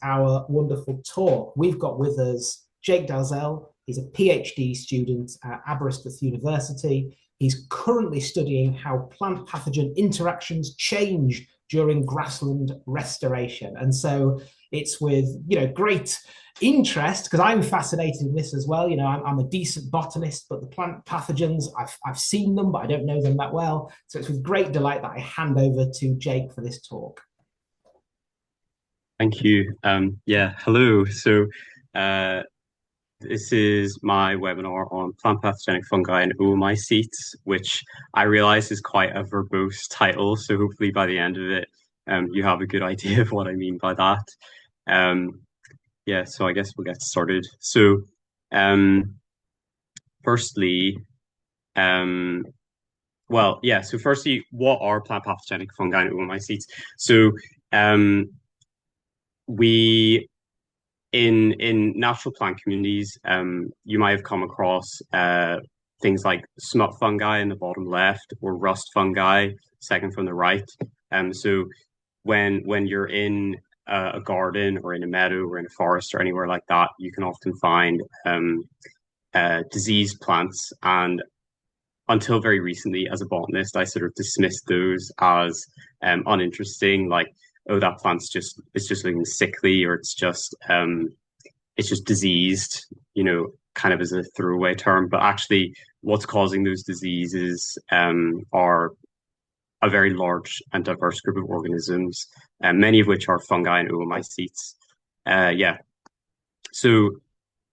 our wonderful talk. We've got with us Jake Dalzell. He's a PhD student at Aberystwyth University. He's currently studying how plant pathogen interactions change during grassland restoration. And so it's with, great interest, because I'm fascinated in this as well. I'm a decent botanist, but the plant pathogens, I've seen them, but I don't know them that well. So it's with great delight that I hand over to Jake for this talk. Thank you. Yeah, hello. Uh, this is my webinar on plant-pathogenic fungi and oomycetes, which I realize is quite a verbose title. So hopefully by the end of it, you have a good idea of what I mean by that. Um, yeah, so I guess we'll get started. Um, firstly, um, firstly, what are plant-pathogenic fungi and oomycetes? So, um, we in natural plant communities, you might have come across things like smut fungi in the bottom left or rust fungi, second from the right. So when you're in a garden or in a meadow or in a forest or anywhere like that, you can often find diseased plants. And until very recently, as a botanist, I sort of dismissed those as uninteresting, like, oh, that plant's just it's just looking sickly, or it's just diseased, kind of as a throwaway term. But actually, what's causing those diseases are a very large and diverse group of organisms, many of which are fungi and oomycetes. Yeah, so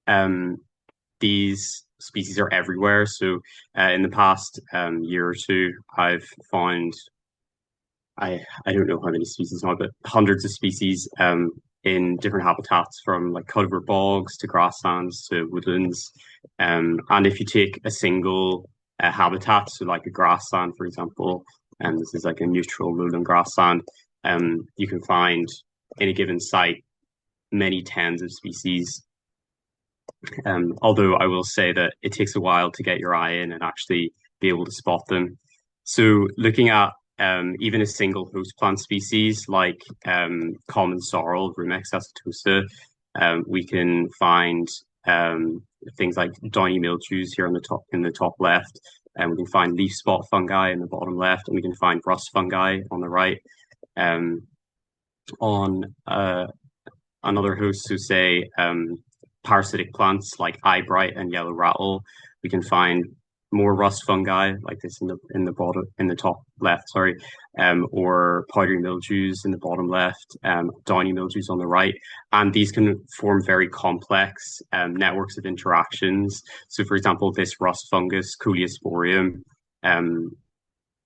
um, these species are everywhere. So in the past year or two, I've found I don't know how many species now, but hundreds of species in different habitats, from like cultivar bogs to grasslands to woodlands. And if you take a single habitat, so like a grassland, for example, and this is like a neutral lowland grassland, you can find in a given site many tens of species. Although I will say that it takes a while to get your eye in and actually be able to spot them. So looking at even a single host plant species like common sorrel, Rumex acetosa, we can find things like downy mildews here on the top left, and we can find leaf spot fungi in the bottom left, and we can find rust fungi on the right. On another host, so say parasitic plants like eyebright and yellow rattle, we can find more rust fungi like this in the bottom in the top left, sorry, or powdery mildews in the bottom left, downy mildews on the right, and these can form very complex networks of interactions. So, for example, this rust fungus, Coleosporium, um,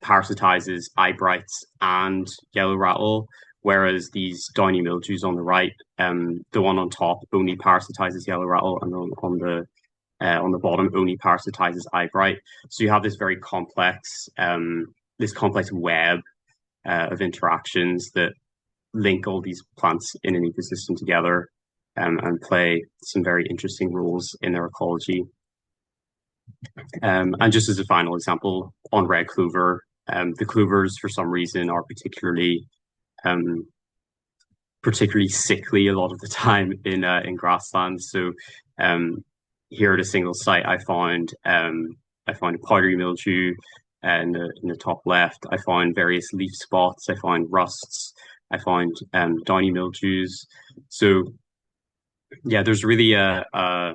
parasitizes eyebrights and yellow rattle, whereas these downy mildews on the right, the one on top only parasitizes yellow rattle, and on the bottom only parasitizes eyebright. So you have this complex web of interactions that link all these plants in an ecosystem together, and play some very interesting roles in their ecology. And just as a final example, on red clover, the clovers for some reason are um, particularly sickly a lot of the time in grasslands. So here at a single site, I found a powdery mildew in the top left. I found various leaf spots. I found rusts. I found downy mildews. So yeah, there's really a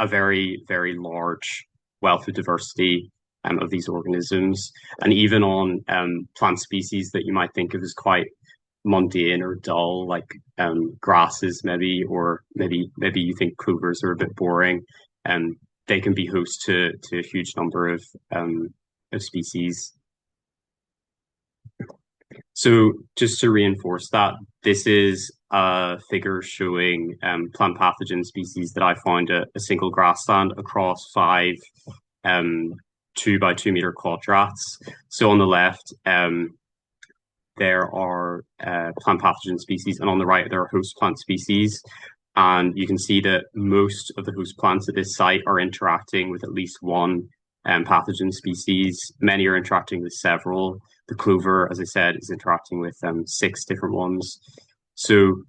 very very large wealth of diversity of these organisms, and even on plant species that you might think of as quite mundane or dull, like grasses maybe, or maybe you think clovers are a bit boring, and they can be host to a huge number of species. So just to reinforce that, this is a figure showing plant pathogen species that I found at a single grassland across five 2 by 2 meter quadrats. So on the left, there are plant pathogen species, and on the right, there are host plant species. And you can see that most of the host plants at this site are interacting with at least one pathogen species. Many are interacting with several. The clover, as I said, is interacting with 6 different ones. So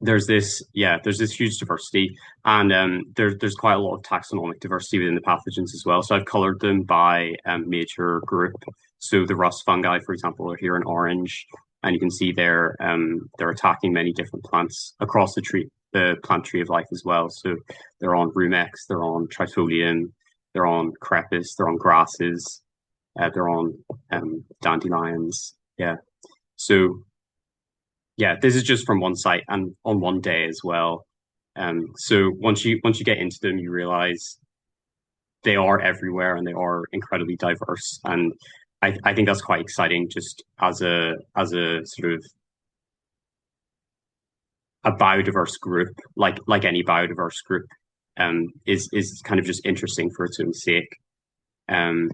there's this huge diversity, and there's quite a lot of taxonomic diversity within the pathogens as well. So I've colored them by major group. So the rust fungi, for example, are here in orange, and you can see they're attacking many different plants across the plant tree of life as well. So they're on rumex, they're on trifolium, they're on crepus, they're on grasses, they're on dandelions. Yeah. So yeah, this is just from one site and on one day as well. So once you get into them, you realize they are everywhere and they are incredibly diverse. And I think that's quite exciting, just as a sort of a biodiverse group, like any biodiverse group, is kind of just interesting for its own sake. Um,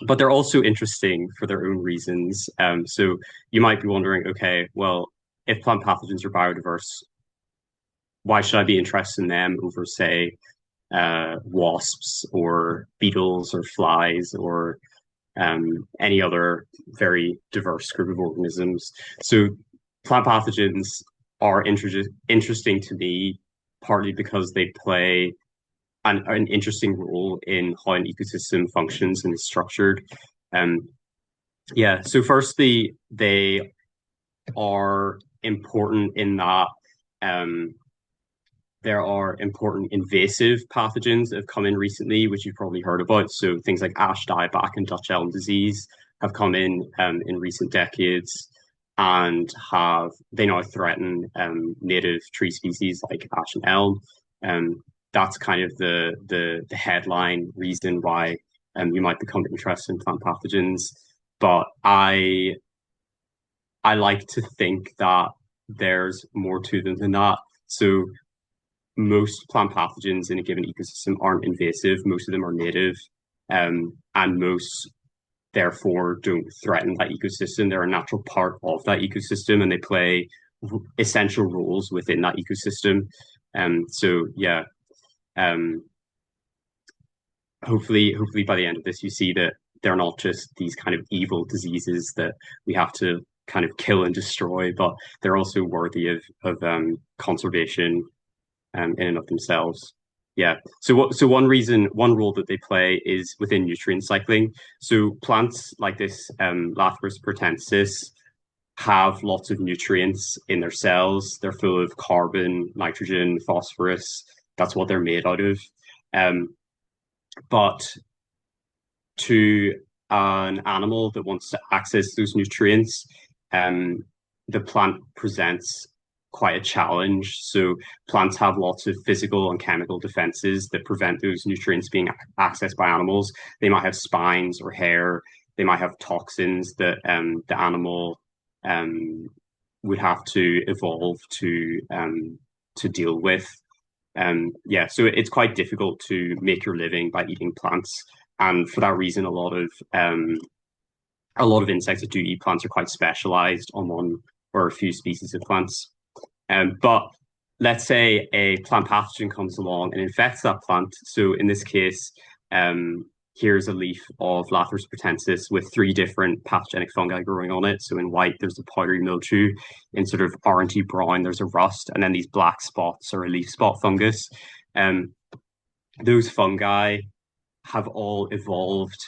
but they're also interesting for their own reasons. So you might be wondering, okay, well, if plant pathogens are biodiverse, why should I be interested in them over, say, wasps or beetles or flies or any other very diverse group of organisms? So plant pathogens are interesting to me partly because they play an interesting role in how an ecosystem functions and is structured. Um, yeah, so firstly, they are important in that um, there are important invasive pathogens that have come in recently, which you've probably heard about. So things like ash dieback and Dutch elm disease have come in recent decades and have they now threaten native tree species like ash and elm. That's kind of the headline reason why you might become interested in plant pathogens. But I like to think that there's more to them than that. So most plant pathogens in a given ecosystem aren't invasive. Most of them are native, and most therefore don't threaten that ecosystem. They're a natural part of that ecosystem, and they play essential roles within that ecosystem. So yeah, um, hopefully by the end of this, you see that they're not just these kind of evil diseases that we have to kind of kill and destroy, but they're also worthy of conservation in and of themselves. Yeah. So one role that they play is within nutrient cycling. So plants like this Lathyrus pratensis have lots of nutrients in their cells. They're full of carbon, nitrogen, phosphorus. That's what they're made out of. Um, but to an animal that wants to access those nutrients, um, the plant presents quite a challenge. So plants have lots of physical and chemical defenses that prevent those nutrients being accessed by animals. They might have spines or hair. They might have toxins that the animal um, would have to evolve to deal with. Yeah, so it's quite difficult to make your living by eating plants, and for that reason, a lot of insects that do eat plants are quite specialized on one or a few species of plants. But let's say a plant pathogen comes along and infects that plant. So in this case, here's a leaf of Lathyrus pratensis with three different pathogenic fungi growing on it. So in white, there's a powdery mildew. In sort of orangey brown, there's a rust, and then these black spots are a leaf spot fungus. Um, those fungi have all evolved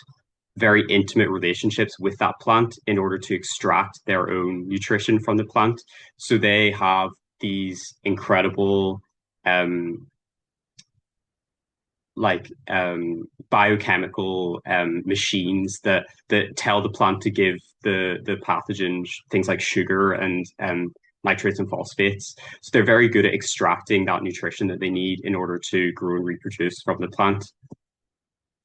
very intimate relationships with that plant in order to extract their own nutrition from the plant. So they have these incredible um, biochemical machines that tell the plant to give the pathogen things like sugar and nitrates and phosphates. So they're very good at extracting that nutrition that they need in order to grow and reproduce from the plant.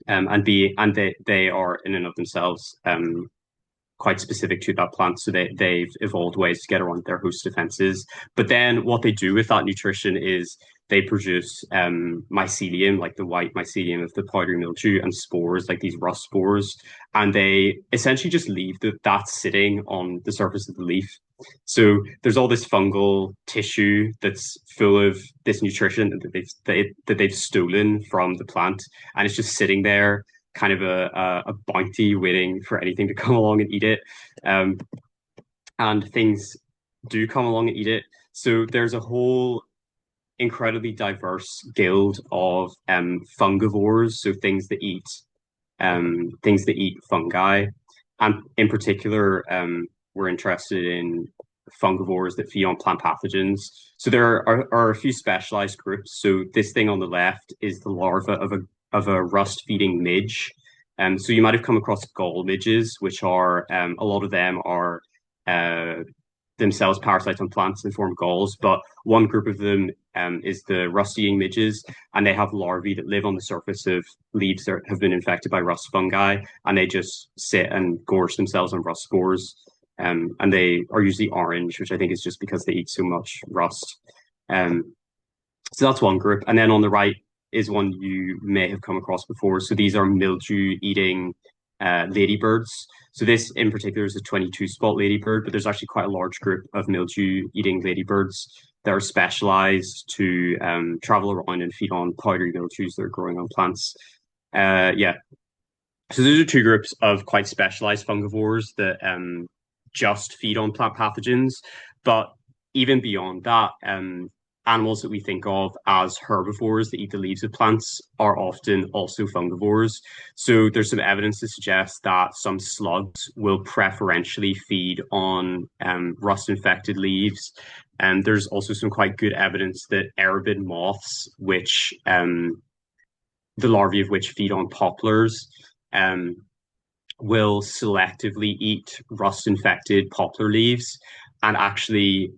And they are in and of themselves quite specific to that plant. So they've evolved ways to get around their host defenses. But then what they do with that nutrition is they produce mycelium, like the white mycelium of the powdery mildew, and spores, like these rust spores. And they essentially just leave that sitting on the surface of the leaf. So there's all this fungal tissue that's full of this nutrition that they've stolen from the plant, and it's just sitting there kind of a bounty waiting for anything to come along and eat it. And things do come along and eat it. So there's a whole incredibly diverse guild of fungivores, so things that eat fungi, and in particular, we're interested in fungivores that feed on plant pathogens. So there are a few specialized groups. So this thing on the left is the larva of a rust feeding midge. So you might have come across gall midges, which are a lot of them are uh, themselves parasites on plants and form galls, but one group of them is the rust-eating midges, and they have larvae that live on the surface of leaves that have been infected by rust fungi, and they just sit and gorge themselves on rust spores. And they are usually orange, which I think is just because they eat so much rust. Um, so that's one group. And then on the right is one you may have come across before. So these are mildew-eating ladybirds. So this in particular is a 22 spot ladybird, but there's actually quite a large group of mildew-eating ladybirds that are specialized to travel around and feed on powdery mildews that are growing on plants. Yeah, so those are two groups of quite specialized fungivores that just feed on plant pathogens. But even beyond that, animals that we think of as herbivores that eat the leaves of plants are often also fungivores. So there's some evidence to suggest that some slugs will preferentially feed on rust-infected leaves. And there's also some quite good evidence that arid moths, which the larvae of which feed on poplars, um, will selectively eat rust-infected poplar leaves. And actually,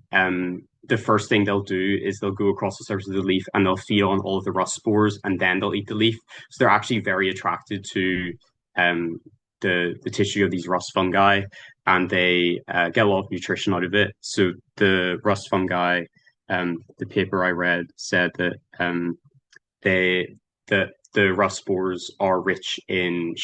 the first thing they'll do is they'll go across the surface of the leaf and they'll feed on all of the rust spores, and then they'll eat the leaf. So they're actually very attracted to um, the tissue of these rust fungi, and they get a lot of nutrition out of it. So the rust fungi, the paper I read said that they that the rust spores are rich in a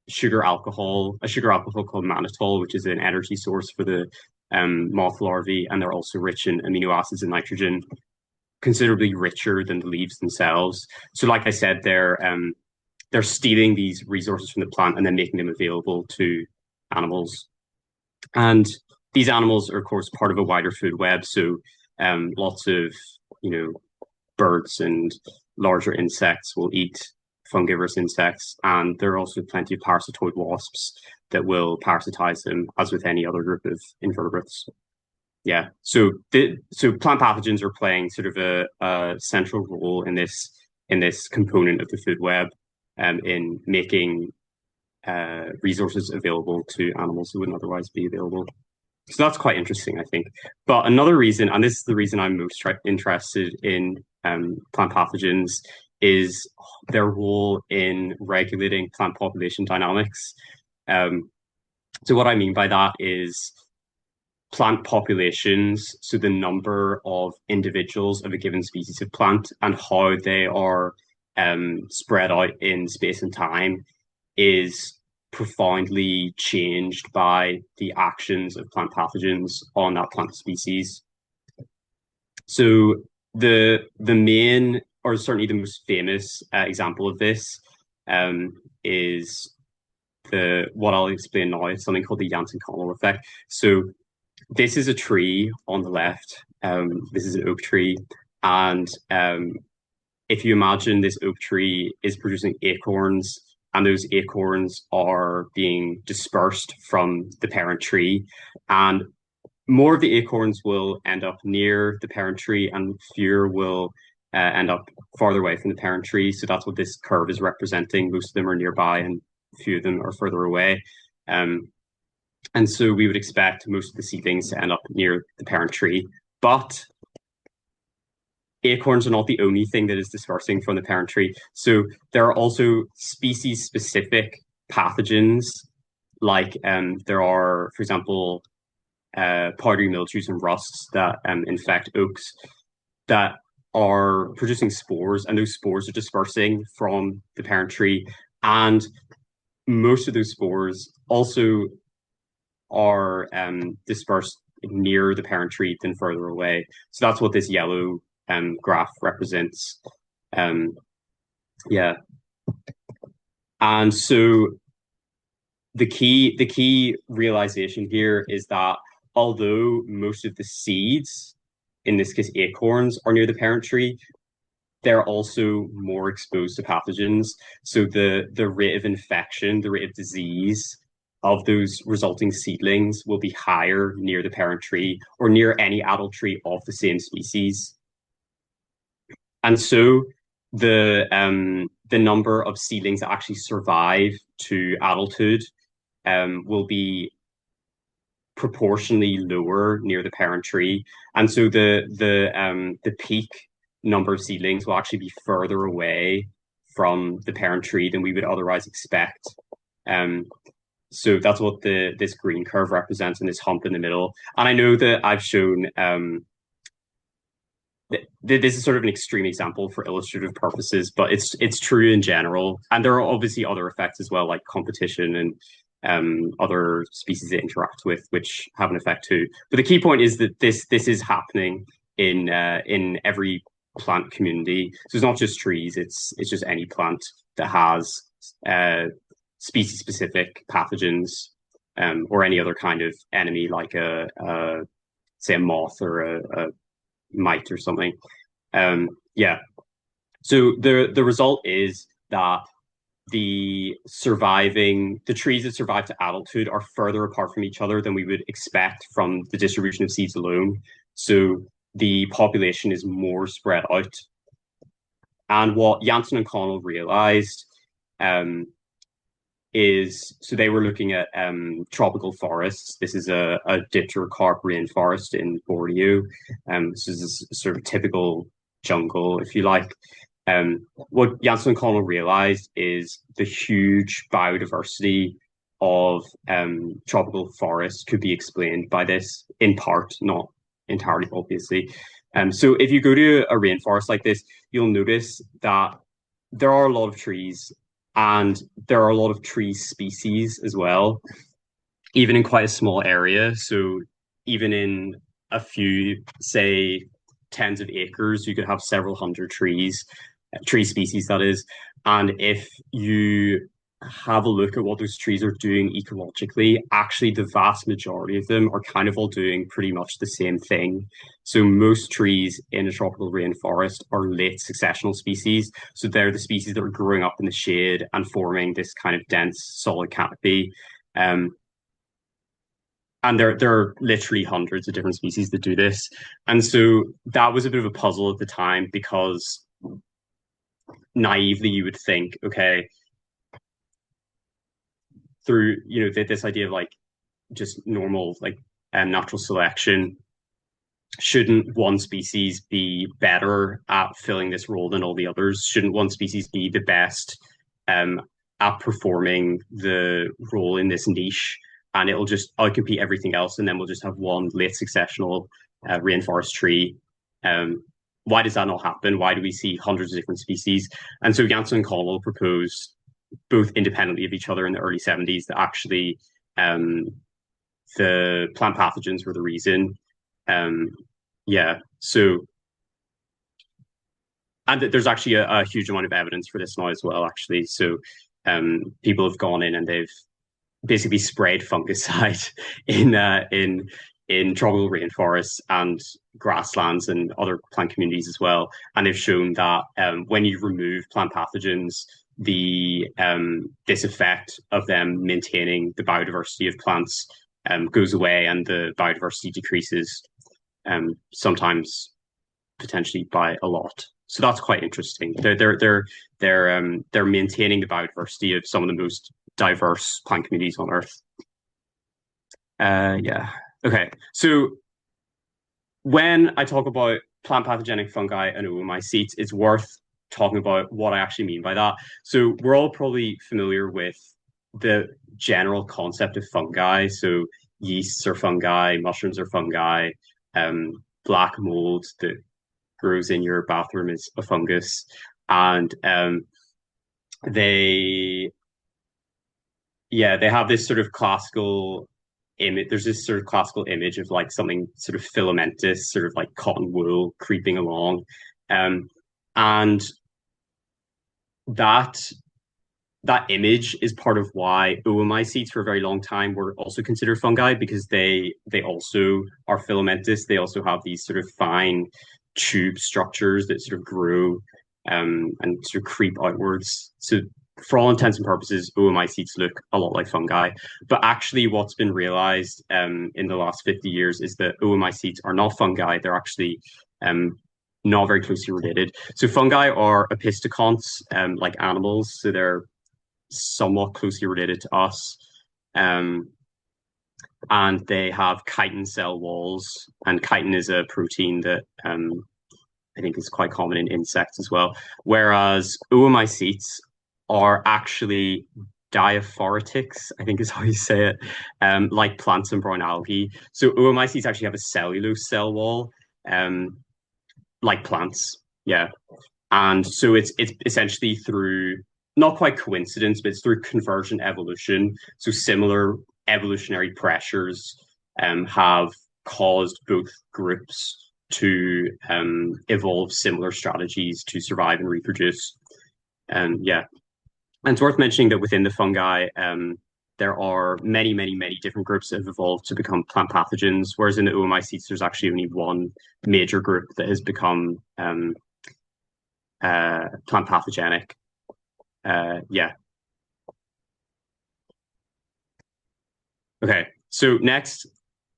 sugar alcohol called mannitol, which is an energy source for the moth larvae, and they're also rich in amino acids and nitrogen, considerably richer than the leaves themselves. So, like I said, they're stealing these resources from the plant and then making them available to animals. And these animals are, of course, part of a wider food web. So, lots of you know birds and larger insects will eat fungivorous insects, and there are also plenty of parasitoid wasps that will parasitize them, as with any other group of invertebrates. Yeah, so plant pathogens are playing sort of a central role in this component of the food web, in making resources available to animals who wouldn't otherwise be available. So that's quite interesting, I think. But another reason, and this is the reason I'm most interested in plant pathogens, is their role in regulating plant population dynamics. Um, so what I mean by that is plant populations, so the number of individuals of a given species of plant and how they are spread out in space and time, is profoundly changed by the actions of plant pathogens on that plant species. So the main, or certainly the most famous example of this, is the what I'll explain now. It's something called the Janzen-Connell effect. So this is a tree on the left. This is an oak tree, and if you imagine this oak tree is producing acorns, and those acorns are being dispersed from the parent tree, and more of the acorns will end up near the parent tree, and fewer will end up farther away from the parent tree. So that's what this curve is representing. Most of them are nearby, and a few of them are further away. And so we would expect most of the seedlings to end up near the parent tree. But acorns are not the only thing that is dispersing from the parent tree. So there are also species-specific pathogens, like there are, for example, powdery mildews and rusts that infect oaks that are producing spores, and those spores are dispersing from the parent tree. And most of those spores also are dispersed nearer the parent tree than further away. So that's what this yellow graph represents. Yeah. And so the key realization here is that although most of the seeds in this case acorns, are near the parent tree, they're also more exposed to pathogens. So the rate of infection, the rate of disease of those resulting seedlings will be higher near the parent tree or near any adult tree of the same species. And so the number of seedlings that actually survive to adulthood will be proportionally lower near the parent tree, and so the peak number of seedlings will actually be further away from the parent tree than we would otherwise expect. So that's what this green curve represents, and this hump in the middle. And I know that I've shown this is sort of an extreme example for illustrative purposes, but it's true in general. And there are obviously other effects as well, like competition and other species they interact with, which have an effect too. But the key point is that this is happening in every plant community. So it's not just trees; it's just any plant that has species specific pathogens or any other kind of enemy, like say a moth or a mite or something. Yeah. So the result is that the trees that survive to adulthood are further apart from each other than we would expect from the distribution of seeds alone. So the population is more spread out. And what Janzen and Connell realized is, so they were looking at tropical forests. This is a dipterocarp rainforest in Borneo. This is a sort of typical jungle, if you like. What Janzen and Connell realized is the huge biodiversity of tropical forests could be explained by this, in part, not entirely, obviously. So if you go to a rainforest like this, you'll notice that there are a lot of trees, and there are a lot of tree species as well, even in quite a small area. So even in a few, say, tens of acres, you could have several hundred trees, tree species, that is. And if you have a look at what those trees are doing ecologically, actually the vast majority of them are kind of all doing pretty much the same thing. So most trees in a tropical rainforest are late successional species. So they're the species that are growing up in the shade and forming this kind of dense solid canopy. And there are literally hundreds of different species that do this. And so that was a bit of a puzzle at the time, because naively you would think, okay, through this idea of like just normal like natural selection, shouldn't one species be better at filling this role than all the others? Shouldn't one species be the best at performing the role in this niche, and it'll just outcompete everything else, and then we'll just have one late successional rainforest tree? Why does that not happen? Why do we see hundreds of different species? And so Janzen and Connell proposed, both independently of each other in the early 70s, that actually the plant pathogens were the reason. Yeah, so, and there's actually a huge amount of evidence for this now as well, actually. So people have gone in and they've basically sprayed fungicide in tropical rainforests and grasslands and other plant communities as well. And they've shown that when you remove plant pathogens, this effect of them maintaining the biodiversity of plants goes away, and the biodiversity decreases, sometimes potentially by a lot. So that's quite interesting. They're maintaining the biodiversity of some of the most diverse plant communities on Earth. Yeah. Okay. So when I talk about plant-pathogenic fungi and oomycetes, it's worth talking about what I actually mean by that. So we're all probably familiar with the general concept of fungi. So yeasts are fungi, mushrooms are fungi, black mold that grows in your bathroom is a fungus, and they have this sort of classical image. There's this sort of classical image of like something sort of filamentous, sort of like cotton wool creeping along, and that that image is part of why oomycetes for a very long time were also considered fungi, because they also are filamentous. They also have these sort of fine tube structures that sort of grow and sort of creep outwards. So for all intents and purposes, oomycetes look a lot like fungi. But actually, what's been realized in the last 50 years is that oomycetes are not fungi. They're actually not very closely related. So fungi are opisthocons, like animals. So they're somewhat closely related to us. And they have chitin cell walls. And chitin is a protein that I think is quite common in insects as well. Whereas oomycetes are actually diaphoretics, I think is how you say it, like plants and brown algae. So oomycetes actually have a cellulose cell wall, like plants. Yeah. And so it's essentially through not quite coincidence, but it's through convergent evolution. So similar evolutionary pressures have caused both groups to evolve similar strategies to survive and reproduce. Yeah. And it's worth mentioning that within the fungi, there are many, many, many different groups that have evolved to become plant pathogens, whereas in the oomycetes, there's actually only one major group that has become plant-pathogenic. Yeah. Okay, so next,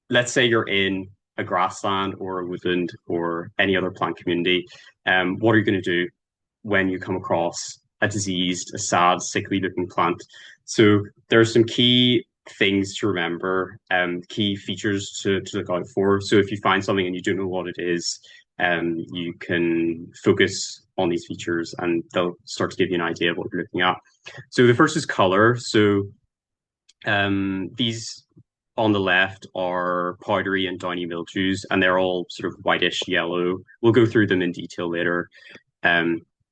let's say you're in a grassland or a woodland or any other plant community. What are you going to do when you come across a diseased, a sad, sickly-looking plant? So there are some key things to remember, key features to look out for. So if you find something and you don't know what it is, you can focus on these features and they'll start to give you an idea of what you're looking at. So the first is color. So these on the left are powdery and downy mildews, and they're all sort of whitish yellow. We'll go through them in detail later.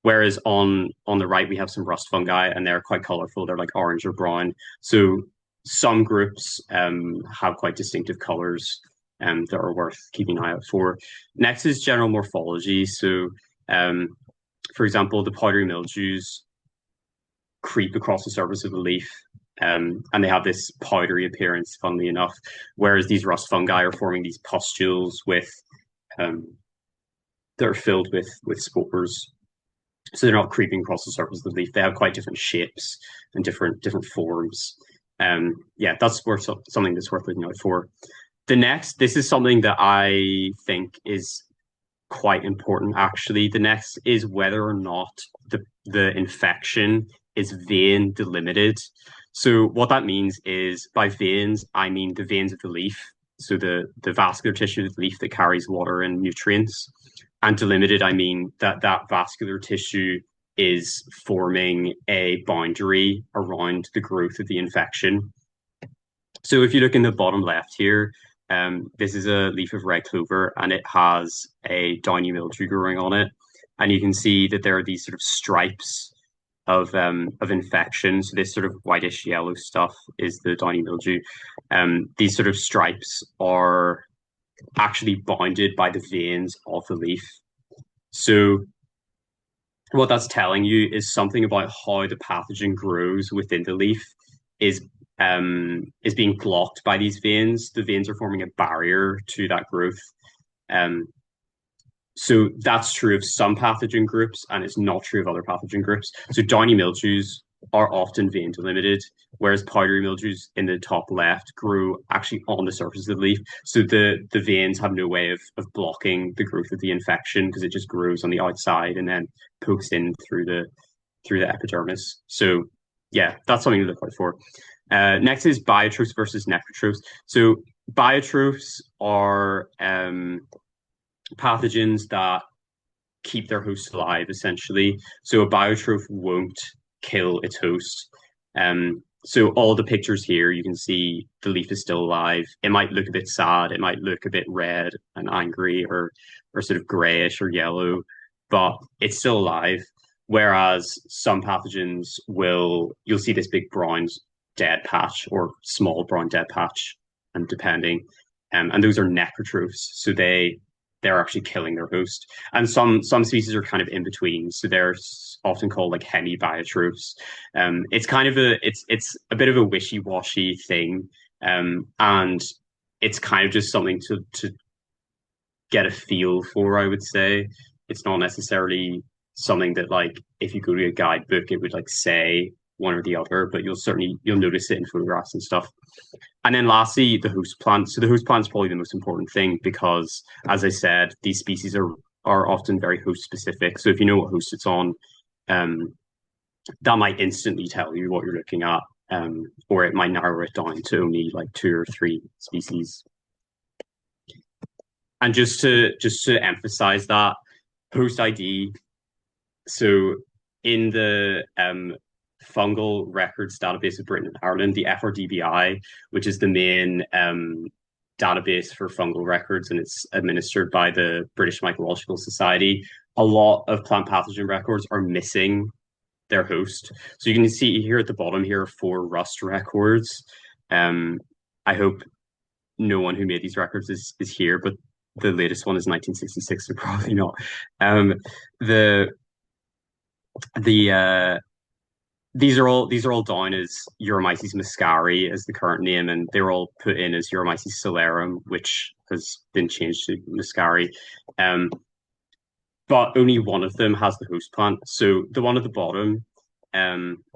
Whereas on the right, we have some rust fungi, and they're quite colorful. They're like orange or brown. So some groups have quite distinctive colors that are worth keeping an eye out for. Next is general morphology. So, for example, the powdery mildews creep across the surface of the leaf, and they have this powdery appearance, funnily enough, whereas these rust fungi are forming these pustules with that are filled with spores. So they're not creeping across the surface of the leaf. They have quite different shapes and different forms. Yeah, that's something that's worth looking out for. This is something that I think is quite important, actually. The next is whether or not the infection is vein delimited. So what that means is, by veins, I mean the veins of the leaf, so the vascular tissue of the leaf that carries water and nutrients. And delimited, I mean that vascular tissue is forming a boundary around the growth of the infection. So if you look in the bottom left here, this is a leaf of red clover, and it has a downy mildew growing on it. And you can see that there are these sort of stripes of infection. So this sort of whitish yellow stuff is the downy mildew. These sort of stripes are actually bounded by the veins of the leaf. So what that's telling you is something about how the pathogen grows within the leaf is being blocked by these veins. The veins are forming a barrier to that growth. So that's true of some pathogen groups, and it's not true of other pathogen groups. So downy mildews are often vein delimited, whereas powdery mildews in the top left grow actually on the surface of the leaf. So the veins have no way of blocking the growth of the infection, because it just grows on the outside and then pokes in through the epidermis. So yeah, that's something to look out for. Next is biotrophs versus necrotrophs. So biotrophs are pathogens that keep their host alive, essentially. So a biotroph won't kill its host. So all the pictures here, you can see the leaf is still alive. It might look a bit sad, it might look a bit red and angry, or sort of grayish or yellow, but it's still alive. Whereas some pathogens you'll see this big brown dead patch or small brown dead patch, and depending, and those are necrotrophs. So they they're actually killing their host. And some species are kind of in between, so they're often called like hemibiotrophs. It's kind of it's a bit of a wishy-washy thing, and it's kind of just something to get a feel for, I would say. It's not necessarily something that like if you go to a guidebook, it would like say one or the other, but you'll notice it in photographs and stuff. And then lastly, the host plant. So the host plant is probably the most important thing because, as I said, these species are often very host specific. So if you know what host it's on, um, that might instantly tell you what you're looking at, or it might narrow it down to only like 2 or 3 species. And just to emphasize that host ID. So in the fungal records database of Britain and Ireland, the FRDBI, which is the main database for fungal records, and it's administered by the British Mycological Society. A lot of plant pathogen records are missing their host. So you can see here at the bottom here are 4 rust records. I hope no one who made these records is here, but the latest one is 1966, so probably not. The these are all down as Euromyces muscari as the current name, and they were all put in as Euromyces celerum, which has been changed to muscari. But only one of them has the host plant. So the one at the bottom,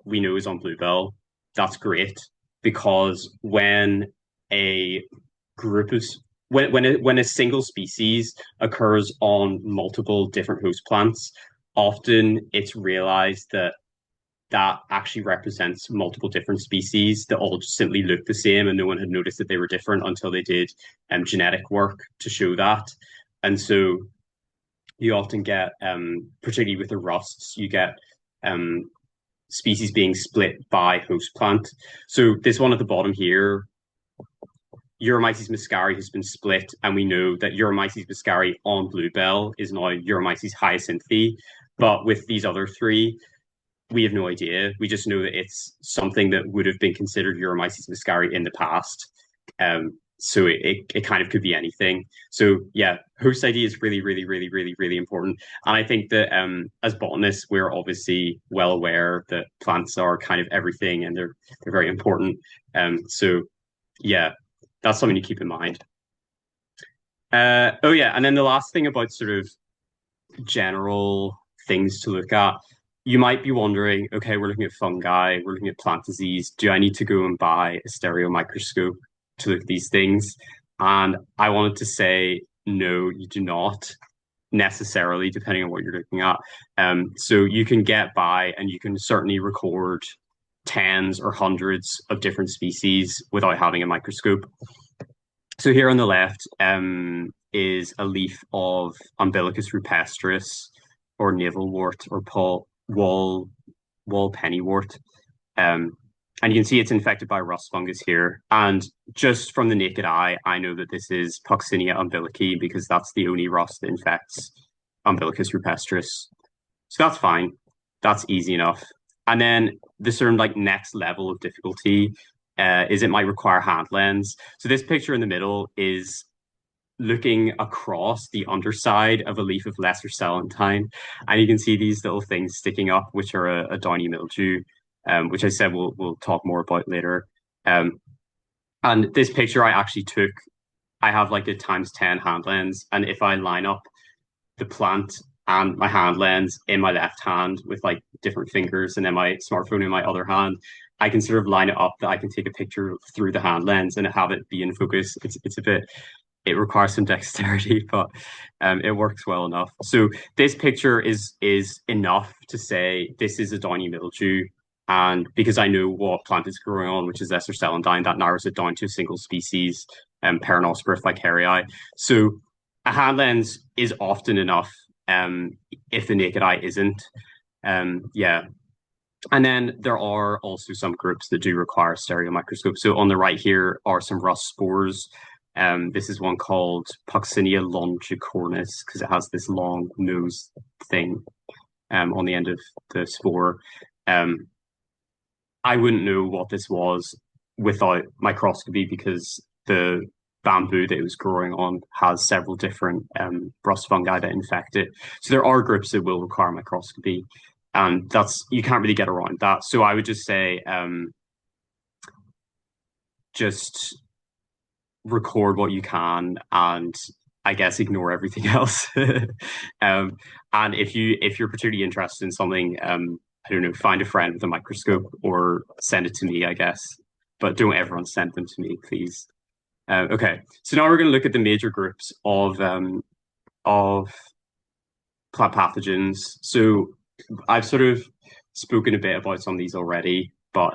we know is on bluebell. That's great because when a group of when a single species occurs on multiple different host plants, often it's realized that that actually represents multiple different species that all just simply look the same, and no one had noticed that they were different until they did genetic work to show that. And so you often get, particularly with the rusts, you get species being split by host plant. So this one at the bottom here, Euromyces muscari has been split, and we know that Euromyces muscari on bluebell is now Euromyces hyacinthe. But with these other 3, we have no idea. We just know that it's something that would have been considered Euromyces muscari in the past. So it kind of could be anything. So yeah, host ID is really, really, really, really, really important. And I think that as botanists, we're obviously well aware that plants are kind of everything and they're very important. So yeah, that's something to keep in mind. Oh yeah, and then the last thing about sort of general things to look at, you might be wondering, okay, we're looking at fungi, we're looking at plant disease. Do I need to go and buy a stereo microscope to look at these things? And I wanted to say, no, you do not necessarily, depending on what you're looking at. So you can get by and you can certainly record tens or hundreds of different species without having a microscope. So here on the left is a leaf of Umbilicus rupestris, or navelwort, or wall pennywort. And you can see it's infected by rust fungus here. And just from the naked eye, I know that this is Puccinia umbilici because that's the only rust that infects Umbilicus rupestris. So that's fine. That's easy enough. And then the sort of like next level of difficulty is it might require hand lens. So this picture in the middle is looking across the underside of a leaf of Lesser celandine, and you can see these little things sticking up, which are a downy mildew, which I said we'll talk more about later. And this picture I actually took, I have like a ×10 hand lens, and if I line up the plant and my hand lens in my left hand with like different fingers and then my smartphone in my other hand, I can sort of line it up that I can take a picture through the hand lens and have it be in focus. It's a bit, it requires some dexterity, but it works well enough. So this picture is enough to say this is a downy mildew. And because I know what plant is growing on, which is Lesser celandine, that narrows it down to a single species, Peronospora ficarii. So a hand lens is often enough if the naked eye isn't. Yeah. And then there are also some groups that do require stereo microscope. So on the right here are some rust spores. This is one called Puccinia longicornis because it has this long nose thing on the end of the spore. I wouldn't know what this was without microscopy because the bamboo that it was growing on has several different rust fungi that infect it. So there are groups that will require microscopy, and that's you can't really get around that. So I would just say just record what you can and I guess ignore everything else. And if you're particularly interested in something, I don't know, find a friend with a microscope or send it to me, I guess. But don't everyone send them to me, please. Okay, so now we're going to look at the major groups of plant pathogens. So I've sort of spoken a bit about some of these already, but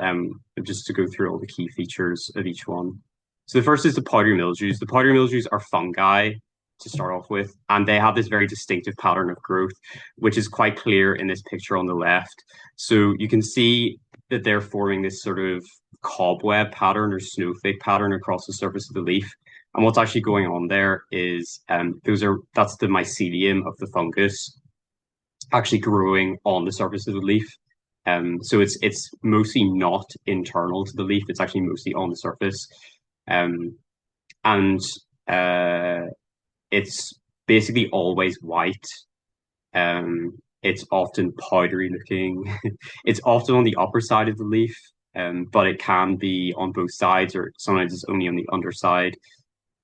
just to go through all the key features of each one. So the first is the powdery mildews. The powdery mildews are fungi to start off with, and they have this very distinctive pattern of growth, which is quite clear in this picture on the left. So you can see that they're forming this sort of cobweb pattern or snowflake pattern across the surface of the leaf. And what's actually going on there is that's the mycelium of the fungus actually growing on the surface of the leaf. So it's mostly not internal to the leaf. It's actually mostly on the surface. And it's basically always white. It's often powdery looking. It's often on the upper side of the leaf, but it can be on both sides, or sometimes it's only on the underside.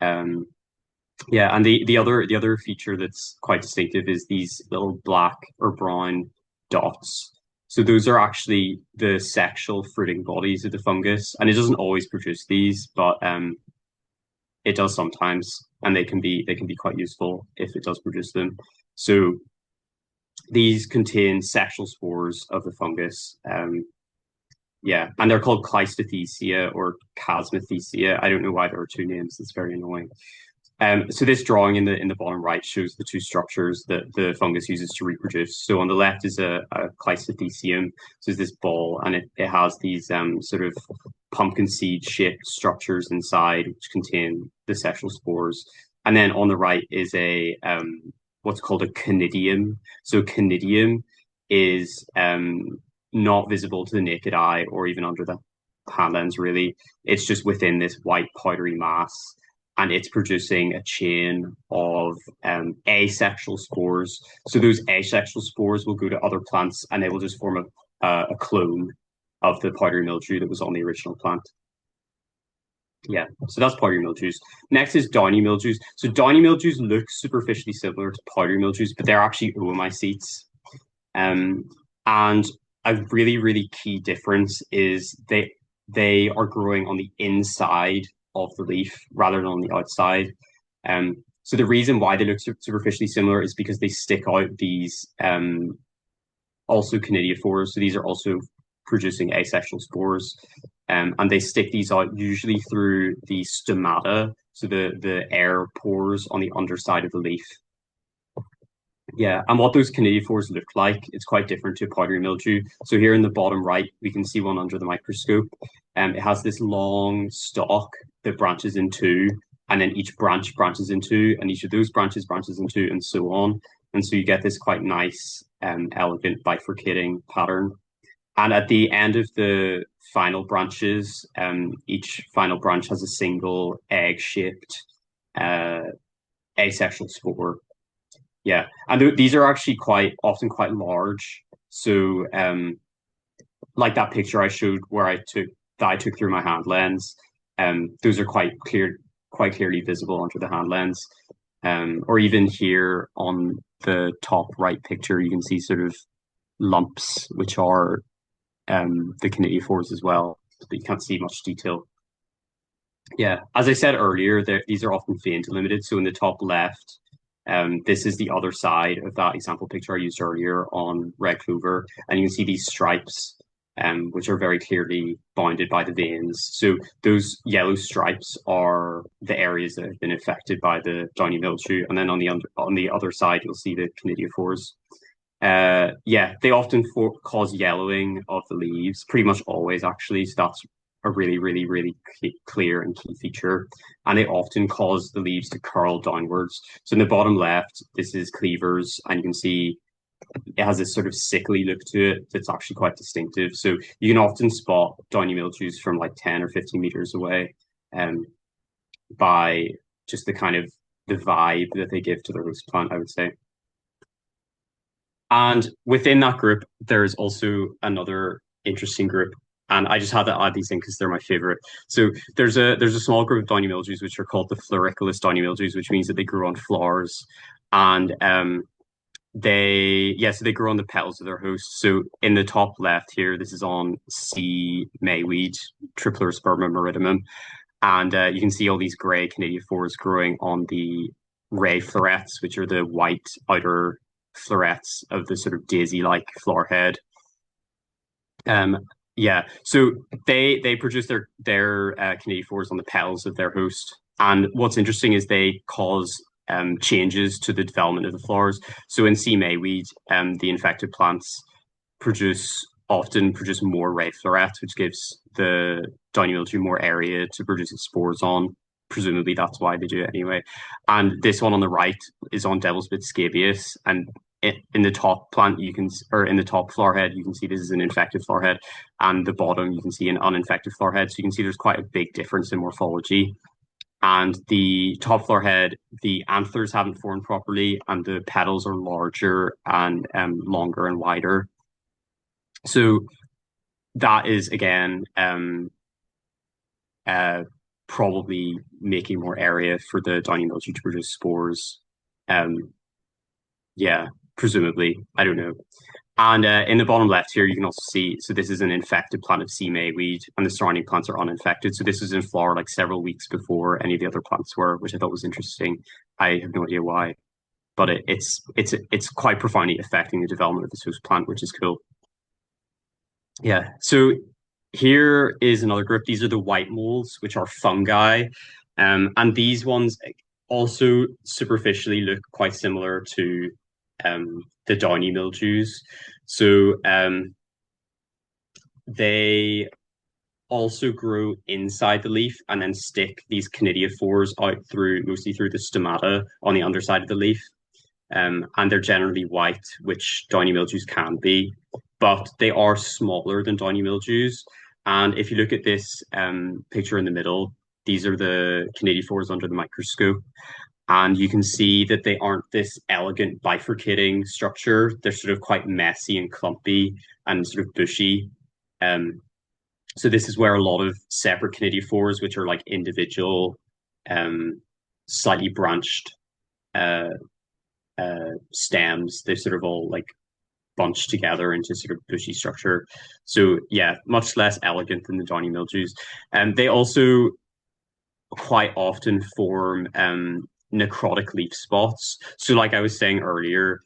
Yeah, and the other feature that's quite distinctive is these little black or brown dots. So those are actually the sexual fruiting bodies of the fungus, and it doesn't always produce these, but it does sometimes, and they can be quite useful if it does produce them. So these contain sexual spores of the fungus. Yeah, and they're called Cleistothecia or Chasmathecia. I don't know why there are two names. It's very annoying. So this drawing in the bottom right shows the two structures that the fungus uses to reproduce. So on the left is a Cleistothecium, so it's this ball, and it has these sort of pumpkin seed shaped structures inside which contain the sexual spores. And then on the right is a what's called a conidium. So conidium is not visible to the naked eye or even under the hand lens, really. It's just within this white powdery mass, and it's producing a chain of asexual spores. So those asexual spores will go to other plants, and they will just form a clone of the powdery mildew that was on the original plant. Yeah, so that's powdery mildews. Next is downy mildews. So downy mildews look superficially similar to powdery mildews, but they're actually oomycetes. And a really, really key difference is they are growing on the inside of the leaf rather than on the outside. So the reason why they look superficially similar is because they stick out these also conidiophores. So these are also producing asexual spores. And they stick these out usually through the stomata, so the air pores on the underside of the leaf. Yeah, and what those conidiophores look like, it's quite different to powdery mildew. So here in the bottom right, we can see one under the microscope. It has this long stalk that branches in two, and then each branch branches into, and each of those branches branches into, and so on. And so you get this quite nice, elegant bifurcating pattern. And at the end of the final branches, each final branch has a single egg-shaped asexual spore. Yeah, and these are actually often quite large. So, like that picture I showed where I took through my hand lens, those are quite clearly visible under the hand lens. Or even here on the top right picture, you can see sort of lumps, which are the conidiophores as well, but you can't see much detail. Yeah, as I said earlier, these are often vein delimited. So in the top left, this is the other side of that example picture I used earlier on red clover, and you can see these stripes, which are very clearly bounded by the veins. So those yellow stripes are the areas that have been affected by the downy mildew, and then on the other side, you'll see the conidiophores. Yeah, they often cause yellowing of the leaves, pretty much always actually. So that's a really, really, really clear and key feature. And they often cause the leaves to curl downwards. So in the bottom left, this is cleavers, and you can see it has this sort of sickly look to it that's actually quite distinctive. So you can often spot downy mildews from like 10 or 15 meters away. by just the kind of the vibe that they give to the host plant, I would say. And within that group, there's also another interesting group. And I just had to add these in because they're my favorite. So there's a small group of downy mildews which are called the floriculous downy mildews, which means that they grow on flowers. And so they grow on the petals of their host. So in the top left here, this is on sea mayweed, Triplosperma meridimum. And you can see all these gray conidiophores growing on the ray florets, which are the white outer florets of the sort of daisy-like flower head. Yeah, so they produce their conidiophores on the petals of their host, and what's interesting is they cause changes to the development of the flowers. So in sea mayweed, the infected plants often produce more ray florets, which gives the downy mildew more area to produce its spores on. Presumably that's why they do it anyway. And this one on the right is on devil's bit scabious, and in the top plant you can, or in the top flower head, you can see this is an infected flower head, and the bottom you can see an uninfected flower head. So you can see there's quite a big difference in morphology. And the top flower head, the anthers haven't formed properly, and the petals are larger and longer and wider. So that is again probably making more area for the downy mildew to produce spores. Yeah, presumably, I don't know. And in the bottom left here, you can also see, so this is an infected plant of sea mayweed, and the surrounding plants are uninfected. So this was in flower like several weeks before any of the other plants were, which I thought was interesting. I have no idea why, but it's quite profoundly affecting the development of this host plant, which is cool. Yeah. So here is another group. These are the white molds, which are fungi, and these ones also superficially look quite similar to the downy mildews. So they also grow inside the leaf and then stick these conidiophores out mostly through the stomata on the underside of the leaf. And they're generally white, which downy mildews can be, but they are smaller than downy mildews. And if you look at this picture in the middle, these are the conidiophores under the microscope. And you can see that they aren't this elegant bifurcating structure. They're sort of quite messy and clumpy and sort of bushy. So this is where a lot of separate conidiophores, which are like individual, slightly branched stems, they sort of all like bunched together into sort of bushy structure. So yeah, much less elegant than the downy mildews. And they also quite often form necrotic leaf spots. So like I was saying earlier,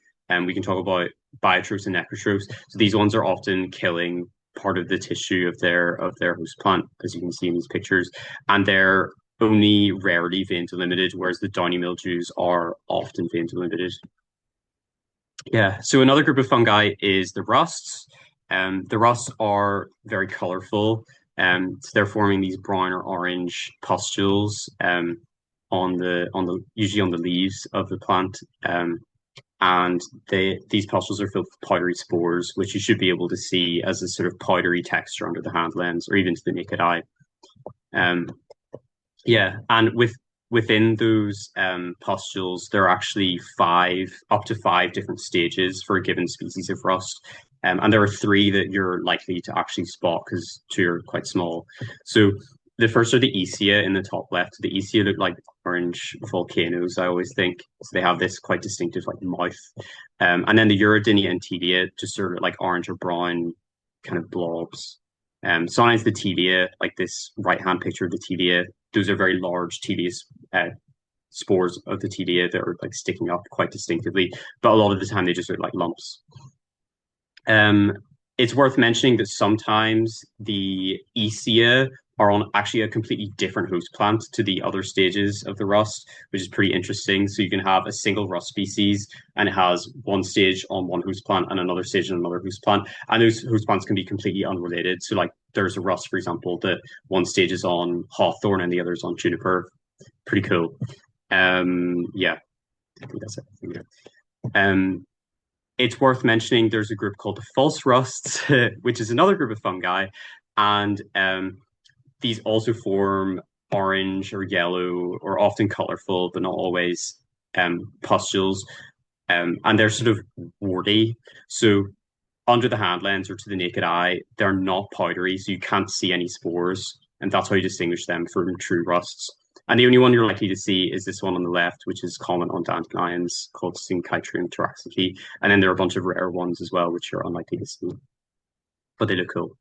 we can talk about biotrophs and necrotrophs. So these ones are often killing part of the tissue of their host plant, as you can see in these pictures, and they're only rarely vein delimited, whereas the downy mildews are often vein delimited. Yeah, so another group of fungi is the rusts. The rusts are very colorful. So they're forming these brown or orange pustules on the usually on the leaves of the plant. And these pustules are filled with powdery spores, which you should be able to see as a sort of powdery texture under the hand lens or even to the naked eye. Yeah, and within those pustules, there are actually up to five different stages for a given species of rust. And there are three that you're likely to actually spot because two are quite small. So the first are the Ecia in the top left. The Ecia look like orange volcanoes, I always think. So they have this quite distinctive like mouth. And then the Uridina and Tilia just sort of like orange or brown kind of blobs. Sometimes the tilia, like this right-hand picture of the tilia, those are very large tilia spores of the tilia that are like sticking up quite distinctively. But a lot of the time they just look like lumps. It's worth mentioning that sometimes the Ecia are on actually a completely different host plant to the other stages of the rust, which is pretty interesting. So you can have a single rust species and it has one stage on one host plant and another stage on another host plant. And those host plants can be completely unrelated. So like there's a rust, for example, that one stage is on hawthorn and the other is on juniper. Pretty cool. Yeah, I think that's it. It's worth mentioning there's a group called the false rusts, which is another group of fungi. And these also form orange or yellow, or often colorful, but not always pustules. And they're sort of warty. So under the hand lens or to the naked eye, they're not powdery, so you can't see any spores. And that's how you distinguish them from true rusts. And the only one you're likely to see is this one on the left, which is common on dandelions called Synchytrium thoracicae. And then there are a bunch of rare ones as well, which you're unlikely to see, but they look cool.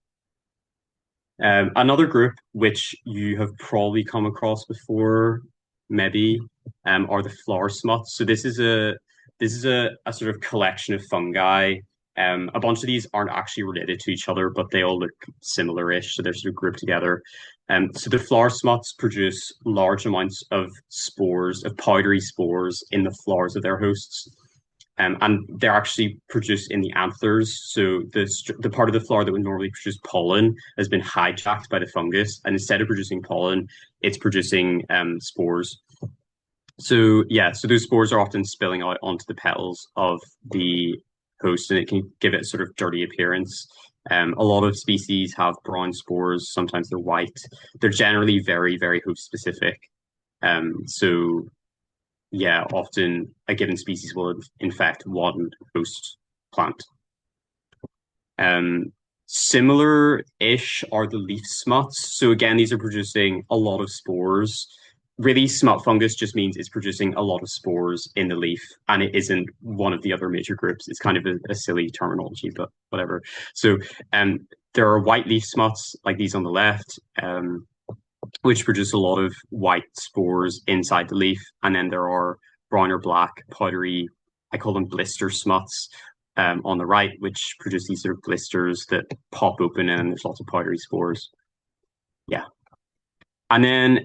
Another group which you have probably come across before, maybe, are the flower smuts. So this is a sort of collection of fungi. A bunch of these aren't actually related to each other, but they all look similar-ish, so they're sort of grouped together. So the flower smuts produce large amounts of spores, of powdery spores, in the flowers of their hosts. And they're actually produced in the anthers. So the part of the flower that would normally produce pollen has been hijacked by the fungus, and instead of producing pollen, it's producing spores. So yeah, so those spores are often spilling out onto the petals of the host, and it can give it a sort of dirty appearance. A lot of species have brown spores. Sometimes they're white. They're generally very, very host specific. So yeah, often a given species will infect one host plant. Similar-ish are the leaf smuts. So again, these are producing a lot of spores. Really, smut fungus just means it's producing a lot of spores in the leaf, and it isn't one of the other major groups. It's kind of a silly terminology, but whatever. So there are white leaf smuts, like these on the left, which produce a lot of white spores inside the leaf. And then there are brown or black, powdery, I call them blister smuts, on the right, which produce these sort of blisters that pop open and there's lots of powdery spores. Yeah. And then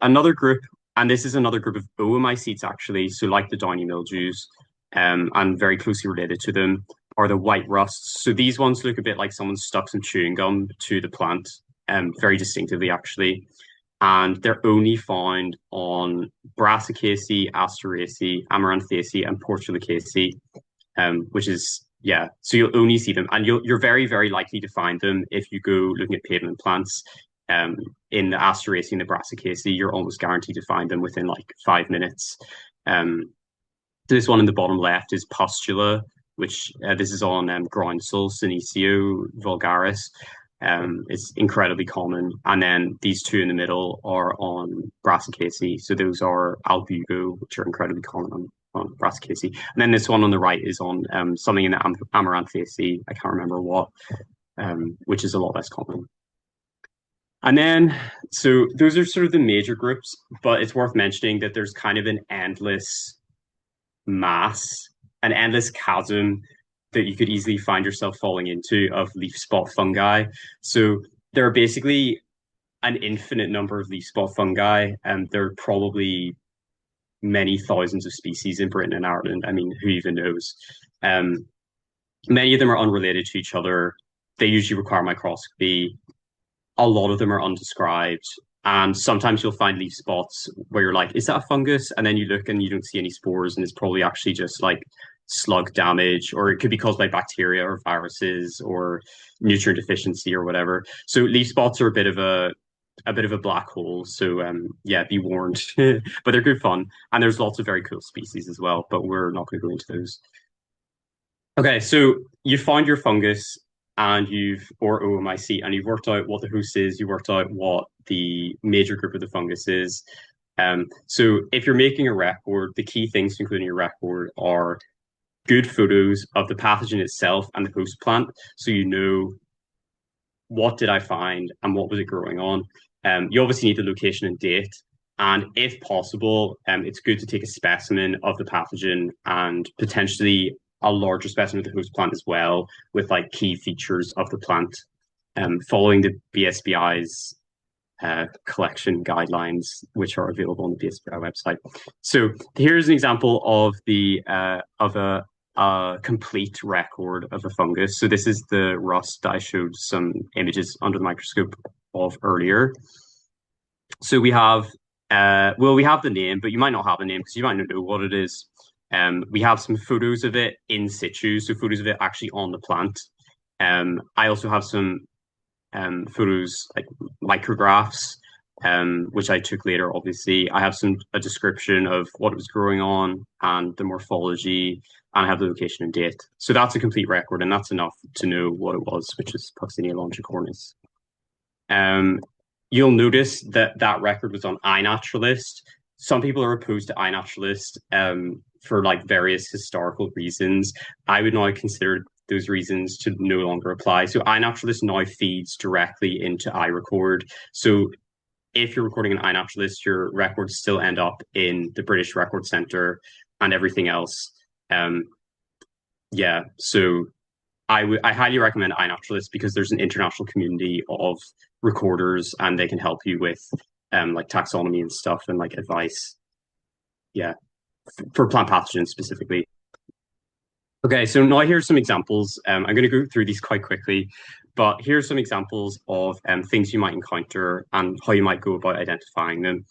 another group, and this is another group of oomycetes actually, so like the downy mildews, and very closely related to them, are the white rusts. So these ones look a bit like someone stuck some chewing gum to the plant, very distinctively actually. And they're only found on Brassicaceae, Asteraceae, Amaranthaceae, and Portulacaceae, which is, yeah, so you'll only see them. And you're very, very likely to find them if you go looking at pavement plants. In the Asteraceae and the Brassicaceae, you're almost guaranteed to find them within like 5 minutes. This one in the bottom left is Pustula, which this is on groundsel, Senecio vulgaris. It's incredibly common. And then these two in the middle are on Brassicaceae. So those are albugo, which are incredibly common on Brassicaceae. And then this one on the right is on something in the Amaranthaceae. I can't remember what, which is a lot less common. And then, so those are sort of the major groups, but it's worth mentioning that there's kind of an endless mass, an endless chasm that you could easily find yourself falling into of leaf spot fungi. So there are basically an infinite number of leaf spot fungi, and there are probably many thousands of species in Britain and Ireland. I mean, who even knows? Many of them are unrelated to each other. They usually require microscopy. A lot of them are undescribed. And sometimes you'll find leaf spots where you're like, is that a fungus? And then you look and you don't see any spores, and it's probably actually just like slug damage, or it could be caused by bacteria or viruses or nutrient deficiency or whatever. So leaf spots are a bit of a black hole. So yeah, be warned. But they're good fun. And there's lots of very cool species as well, but we're not going to go into those. Okay, so you find your fungus and or oomycete, and you've worked out what the host is, you worked out what the major group of the fungus is. So if you're making a record, the key things to include in your record are good photos of the pathogen itself and the host plant, so you know what did I find and what was it growing on. You obviously need the location and date, and if possible, it's good to take a specimen of the pathogen and potentially a larger specimen of the host plant as well, with like key features of the plant, following the BSBI's collection guidelines, which are available on the BSBI website. So here's an example of a complete record of a fungus. So this is the rust that I showed some images under the microscope of earlier. So we have we have the name, but you might not have the name because you might not know what it is. We have some photos of it in situ, so photos of it actually on the plant. I also have some photos, like micrographs which I took later, obviously. I have a description of what it was growing on and the morphology, and I have the location and date. So that's a complete record, and that's enough to know what it was, which is Puccinia longicornis. You'll notice that that record was on iNaturalist. Some people are opposed to iNaturalist for like various historical reasons. I would now consider those reasons to no longer apply. So iNaturalist now feeds directly into iRecord. So if you're recording an iNaturalist, your records still end up in the British Record Centre and everything else. Yeah, so I highly recommend iNaturalist because there's an international community of recorders and they can help you with like taxonomy and stuff and like advice. Yeah, for plant pathogens specifically. Okay, so now here's some examples. I'm going to go through these quite quickly, but here's some examples of things you might encounter and how you might go about identifying them.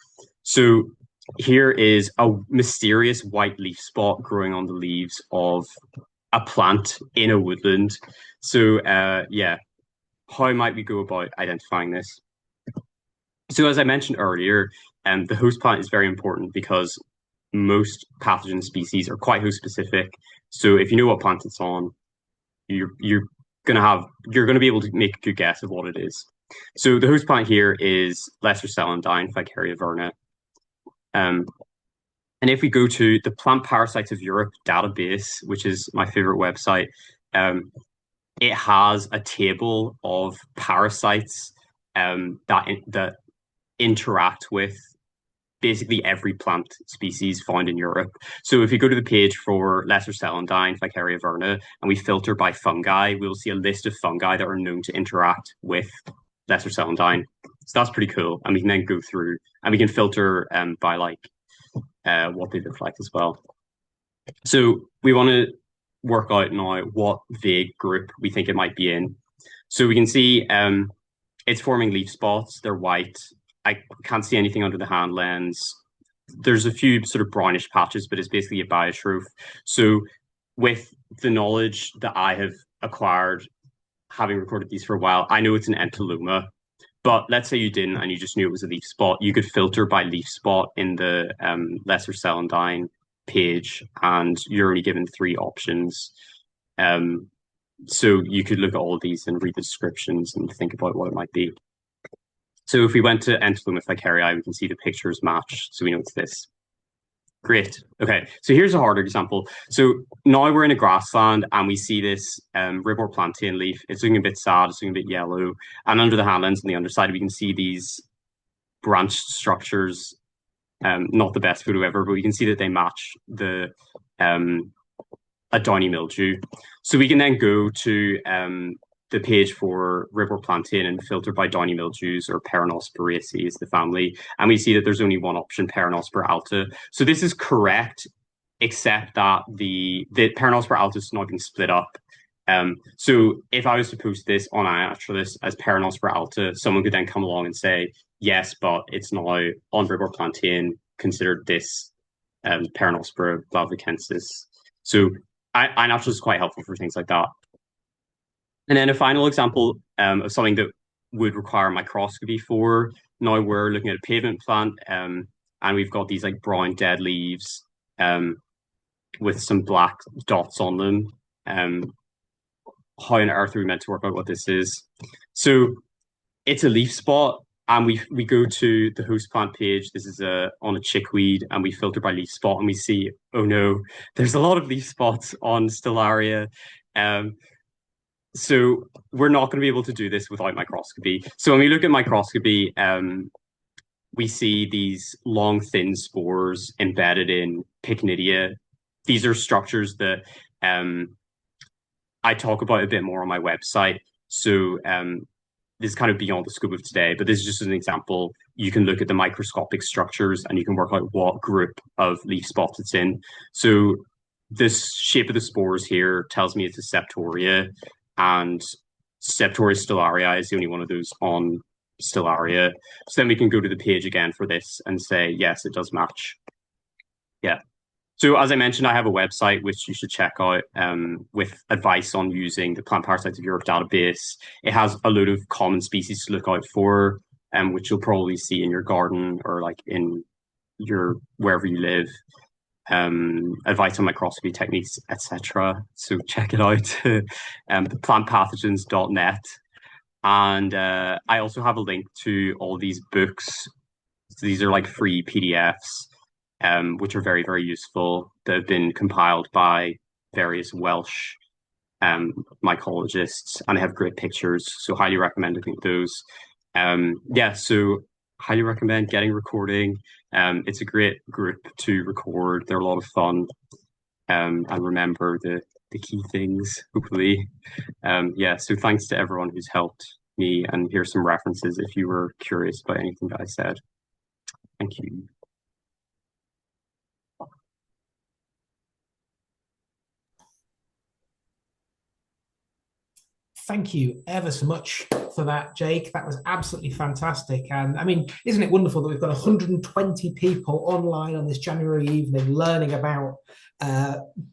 So here is a mysterious white leaf spot growing on the leaves of a plant in a woodland. So yeah, how might we go about identifying this? So as I mentioned earlier, the host plant is very important because most pathogen species are quite host specific. So if you know what plant it's on, you're gonna be able to make a good guess of what it is. So the host plant here is Lesser celandine, Ficaria verna. And if we go to the Plant Parasites of Europe database, which is my favorite website, it has a table of parasites that interact with basically every plant species found in Europe. So if you go to the page for Lesser celandine, Ficaria verna, and we filter by fungi, we'll see a list of fungi that are known to interact with Lesser celandine. So that's pretty cool. And we can then go through and we can filter by like what they look like as well. So we want to work out now what vague group we think it might be in. So we can see it's forming leaf spots. They're white. I can't see anything under the hand lens. There's a few sort of brownish patches, but it's basically a biotroph. So with the knowledge that I have acquired, having recorded these for a while, I know it's an entoloma. But let's say you didn't and you just knew it was a leaf spot. You could filter by leaf spot in the Lesser celandine page, and you're only given 3 options. So you could look at all of these and read the descriptions and think about what it might be. So if we went to Entoloma ficarii, we can see the pictures match, so we know it's this. Great. Okay, so here's a harder example. So now we're in a grassland and we see this ribor plantain leaf. It's looking a bit sad, it's looking a bit yellow. And under the hand lens on the underside, we can see these branched structures. Not the best photo ever, but we can see that they match the a downy mildew. So we can then go to the page for ribor plantain and filter by downy mildews or Peronosporiaceae is the family. And we see that there's only one option, Peronospora alta. So this is correct, except that the Peronospora alta is not being split up. So if I was to post this on iNaturalist as Peronospora alta, someone could then come along and say, yes, but it's now on ribor plantain considered this Peronospora blavicensis. So iNaturalist is quite helpful for things like that. And then a final example of something that would require microscopy for. Now we're looking at a pavement plant, and we've got these like brown dead leaves with some black dots on them. How on earth are we meant to work out what this is? So it's a leaf spot, and we go to the host plant page. This is on a chickweed, and we filter by leaf spot, and we see, oh no, there's a lot of leaf spots on Stellaria. So we're not going to be able to do this without microscopy. So when we look at microscopy, we see these long, thin spores embedded in pycnidia. These are structures that I talk about a bit more on my website. So this is kind of beyond the scope of today, but this is just an example. You can look at the microscopic structures and you can work out what group of leaf spots it's in. So this shape of the spores here tells me it's a septoria, and Septoria stellaria is the only one of those on Stellaria. So then we can go to the page again for this and say, yes, it does match. Yeah. So as I mentioned, I have a website which you should check out with advice on using the Plant Parasites of Europe database. It has a load of common species to look out for. which you'll probably see in your garden or like in your wherever you live. Advice on microscopy techniques, etc. So check it out. The plantpathogens.net. And I also have a link to all these books. So these are like free PDFs, which are very, very useful, that have been compiled by various Welsh mycologists, and they have great pictures. So highly recommend looking at those. Yeah, so highly recommend getting recording. It's a great group to record. They're a lot of fun. And remember the key things, hopefully. Yeah, so thanks to everyone who's helped me, and here's some references if you were curious about anything that I said. Thank you. Thank you ever so much for that, Jake. That was absolutely fantastic. And I mean, isn't it wonderful that we've got 120 people online on this January evening learning about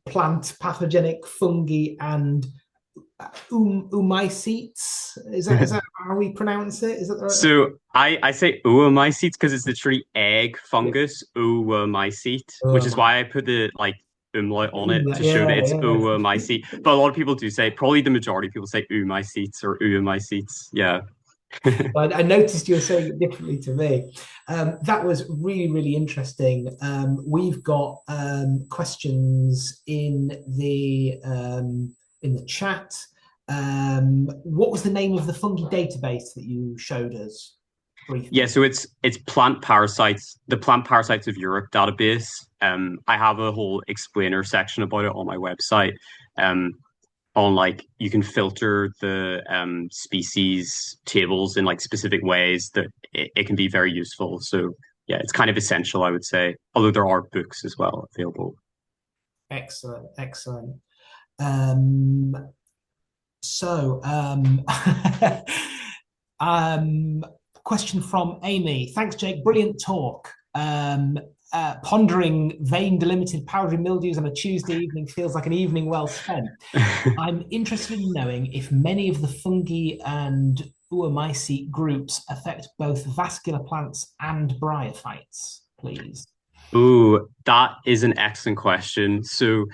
plant pathogenic fungi and oomycetes? Is that how we pronounce it? Is that the right? So I say oomycetes because it's the tree egg fungus, oomycete, which is why I put the like umlaut on it to show that Yeah, it's yeah. oomycete. But a lot of people do say, probably the majority of people say oomycetes or oomycetes. Yeah. I noticed you were saying it differently to me. That was really, really interesting. We've got questions in the chat. What was the name of the fungi database that you showed us briefly? Yeah, so it's plant parasites, the plant parasites of Europe database. I have a whole explainer section about it on my website. On like you can filter the species tables in like specific ways that it can be very useful. So yeah, it's kind of essential, I would say. Although there are books as well available. Excellent, excellent. Um, so, question from Amy. Thanks, Jake. Brilliant talk. Pondering vein delimited powdery mildews on a Tuesday evening feels like an evening well spent. I'm interested in knowing if many of the fungi and oomycete groups affect both vascular plants and bryophytes, please. Ooh, that is an excellent question. So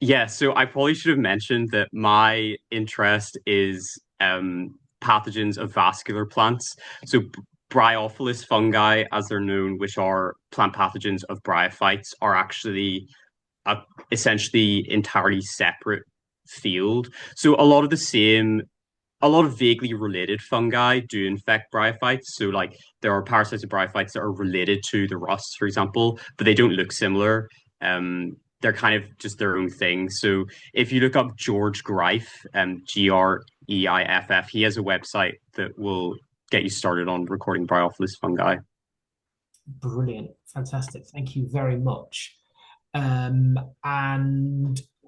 yeah, so I probably should have mentioned that my interest is pathogens of vascular plants. So Bryophilus fungi, as they're known, which are plant pathogens of bryophytes, are actually a essentially entirely separate field. So a lot of vaguely related fungi do infect bryophytes. So like there are parasites of bryophytes that are related to the rusts, for example, but they don't look similar. They're kind of just their own thing. So if you look up George Greif, Greiff, he has a website that will get you started on recording Bryophilus fungi. Brilliant. Fantastic. Thank you very much. And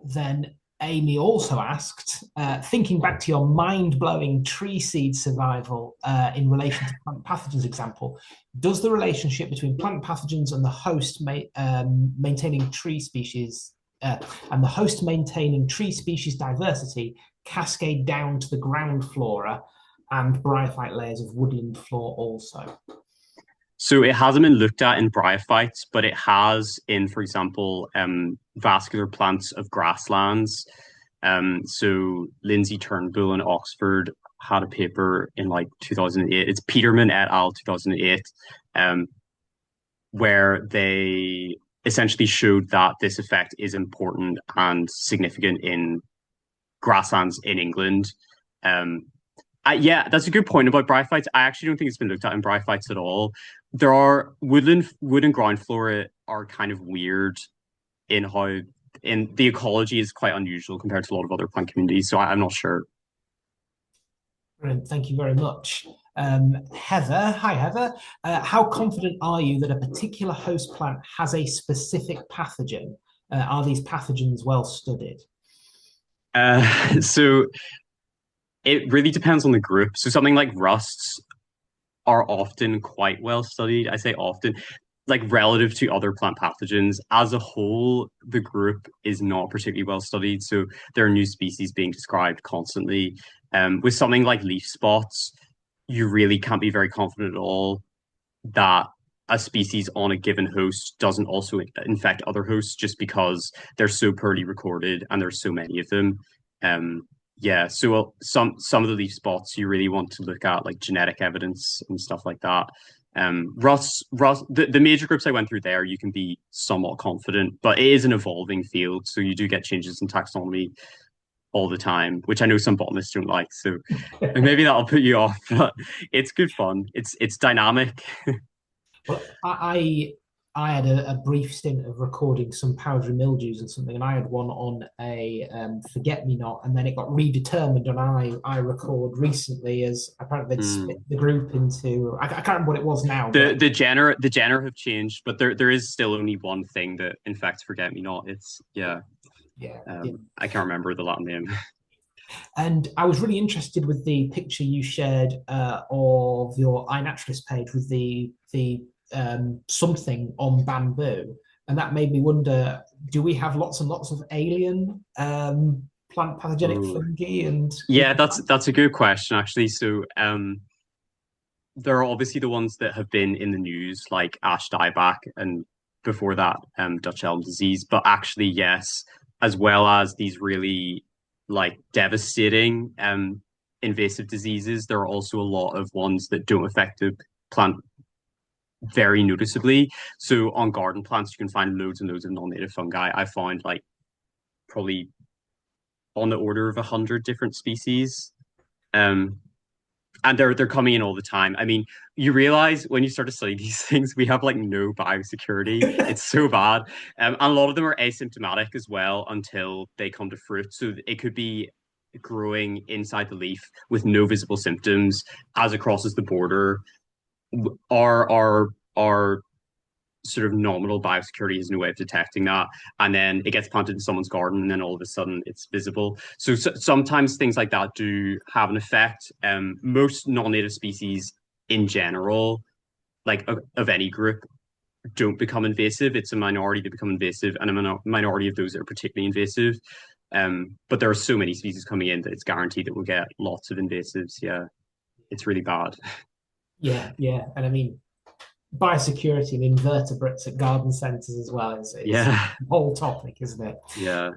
then Amy also asked, thinking back to your mind-blowing tree seed survival in relation to plant pathogens example, does the relationship between plant pathogens and the host maintaining tree species diversity cascade down to the ground flora and bryophyte layers of woodland floor also? So it hasn't been looked at in bryophytes, but it has in, for example, vascular plants of grasslands. So Lindsay Turnbull in Oxford had a paper in like 2008. It's Peterman et al. 2008, where they essentially showed that this effect is important and significant in grasslands in England. Yeah, that's a good point about bryophytes. I actually don't think it's been looked at in bryophytes at all. There are wood and ground flora are kind of weird in how in the ecology is quite unusual compared to a lot of other plant communities. So I'm not sure. Brilliant. Thank you very much. Heather, hi Heather. How confident are you that a particular host plant has a specific pathogen? Are these pathogens well studied? So it really depends on the group. So something like rusts are often quite well studied. I say often, like relative to other plant pathogens. As a whole, the group is not particularly well studied. So there are new species being described constantly. With something like leaf spots, you really can't be very confident at all that a species on a given host doesn't also infect other hosts just because they're so poorly recorded and there's so many of them. Um, yeah, so some of the leaf spots you really want to look at like genetic evidence and stuff like that. The major groups I went through there, you can be somewhat confident, but it is an evolving field, so you do get changes in taxonomy all the time, which I know some botanists don't like. So maybe that'll put you off, but it's good fun. It's dynamic. Well, I had a brief stint of recording some powdery mildews and something, and I had one on a forget me not, and then it got redetermined, and I record recently as apparently they'd split Mm. the group into I can't remember what it was now, The but the genera have changed, but there is still only one thing that infects forget me not. It's yeah. yeah, yeah. I can't remember the Latin name. And I was really interested with the picture you shared of your iNaturalist page with the something on bamboo, and that made me wonder: do we have lots and lots of alien plant pathogenic Ooh. fungi? And Yeah, that's a good question actually. So there are obviously the ones that have been in the news, like ash dieback and before that, Dutch elm disease. But actually, yes, as well as these really like devastating invasive diseases, there are also a lot of ones that don't affect the plant very noticeably. So on garden plants, you can find loads and loads of non-native fungi. I found like probably on the order of 100 different species. Um, and they're coming in all the time. I mean, you realize when you start to study these things, we have like no biosecurity. It's so bad, and a lot of them are asymptomatic as well until they come to fruit. So it could be growing inside the leaf with no visible symptoms as it crosses the border. Our sort of nominal biosecurity has no way of detecting that, and then it gets planted in someone's garden, and then all of a sudden it's visible. So sometimes things like that do have an effect. Most non-native species in general, like of any group, don't become invasive. It's a minority that become invasive, and a minority of those that are particularly invasive. But there are so many species coming in that it's guaranteed that we'll get lots of invasives. Yeah, it's really bad. yeah, yeah, and I mean biosecurity and invertebrates at garden centres as well is Yeah, a whole topic, isn't it? yeah.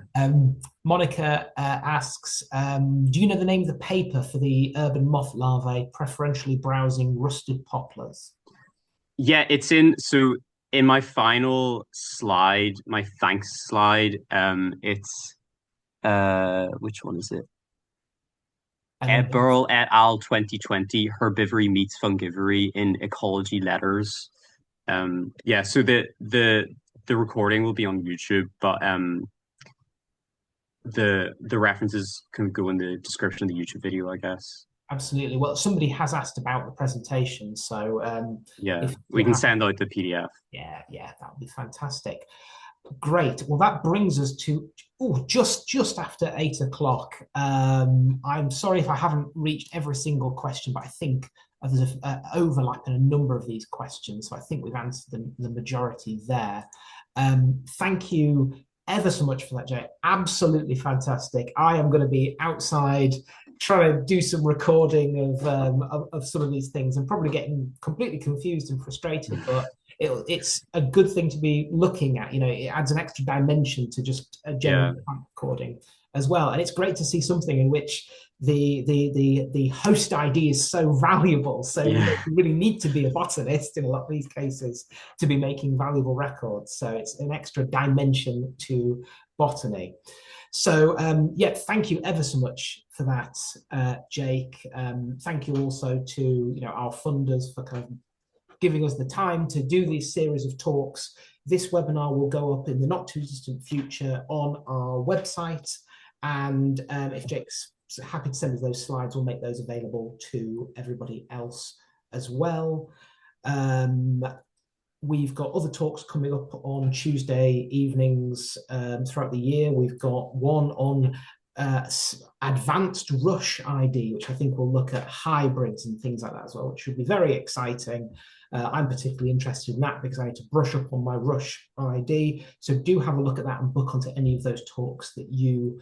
Monica asks, do you know the name of the paper for the urban moth larvae preferentially browsing rusted poplars? Yeah, it's in so in my final slide, my thanks slide, it's which one is it? And then Eberl et al. 2020, Herbivory meets Fungivory in Ecology Letters. Yeah, so the recording will be on YouTube, but the references can go in the description of the YouTube video, I guess. absolutely. Well, somebody has asked about the presentation, so Yeah, if we you're can happy, send out the PDF. yeah, yeah, that would be fantastic. Great. Well, that brings us to just after 8 o'clock. I'm sorry if I haven't reached every single question, but I think there's an overlap in a number of these questions. So I think we've answered the majority there. Thank you ever so much for that, Jay. Absolutely fantastic. I am going to be outside trying to do some recording of some of these things and probably getting completely confused and frustrated, but it's a good thing to be looking at. You know, it adds an extra dimension to just a general Yeah, recording as well. And it's great to see something in which the host ID is so valuable. So you yeah, know, you really need to be a botanist in a lot of these cases to be making valuable records. So it's an extra dimension to botany. So yeah, thank you ever so much for that, Jake. Thank you also to our funders for kind of giving us the time to do these series of talks. This webinar will go up in the not too distant future on our website. And if Jake's happy to send us those slides, we'll make those available to everybody else as well. We've got other talks coming up on Tuesday evenings throughout the year. We've got one on advanced rush ID, which I think will look at hybrids and things like that as well, which should be very exciting. I'm particularly interested in that because I need to brush up on my rush ID. So do have a look at that and book onto any of those talks that you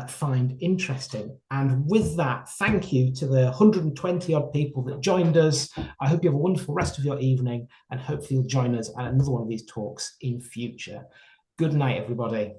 find interesting. And with that, thank you to the 120 odd people that joined us. I hope you have a wonderful rest of your evening and hopefully you'll join us at another one of these talks in future. Good night, everybody.